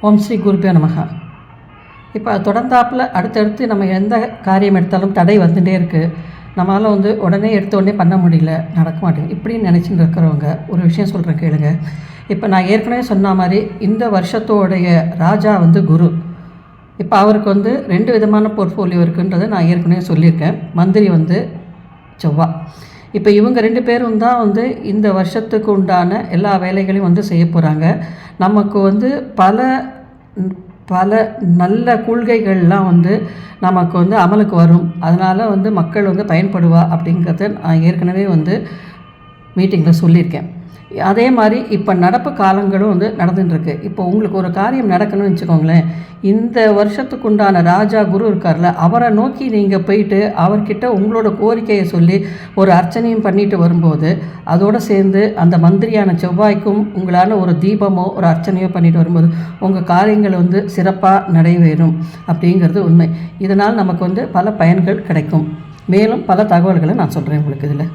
ஓம் ஸ்ரீ குருபியோ நமஹ. இப்போ தொடர்ந்தாப்பில் அடுத்தடுத்து நம்ம எந்த காரியம் எடுத்தாலும் தடை வந்துகிட்டே இருக்குது. நம்மளால் உடனே எடுத்த உடனே பண்ண முடியல, நடக்க மாட்டேங்குது இப்படின்னு நினச்சிட்டு இருக்கிறவங்க ஒரு விஷயம் சொல்கிறேன் கேளுங்க. இப்போ நான் ஏற்கனவே சொன்ன மாதிரி இந்த வருஷத்தோடைய ராஜா குரு. இப்போ அவருக்கு 2 விதமான போர்ட்ஃபோலியோ இருக்குன்றதை நான் ஏற்கனவே சொல்லியிருக்கேன். மந்திரி செவ்வா. இப்போ இவங்க 2 பேரும் தான் இந்த வருஷத்துக்கு உண்டான எல்லா வேலைகளையும் செய்ய போகிறாங்க. நமக்கு பல பல நல்ல கொள்கைகள்லாம் நமக்கு அமலுக்கு வரும். அதனால் மக்கள் பயன்படுவா அப்படிங்கிறத நான் ஏற்கனவே மீட்டிங்கில் சொல்லியிருக்கேன். அதே மாதிரி இப்போ நடப்பு காலங்களும் நடந்துட்டுருக்கு. இப்போ உங்களுக்கு ஒரு காரியம் நடக்கணும்னு வச்சுக்கோங்களேன், இந்த வருஷத்துக்கு உண்டான ராஜா குரு இருக்கார்ல, அவரை நோக்கி நீங்கள் போயிட்டு அவர்கிட்ட உங்களோட கோரிக்கையை சொல்லி ஒரு அர்ச்சனையும் பண்ணிட்டு வரும்போது, அதோடு சேர்ந்து அந்த மந்திரியான செவ்வாய்க்கும் உங்களால் ஒரு தீபமோ ஒரு அர்ச்சனையோ பண்ணிட்டு வரும்போது உங்கள் காரியங்கள் சிறப்பாக நடைபெறும் அப்படிங்கிறது உண்மை. இதனால் நமக்கு பல பயன்கள் கிடைக்கும். மேலும் பல தகவல்களை நான் சொல்கிறேன் உங்களுக்கு இதில்.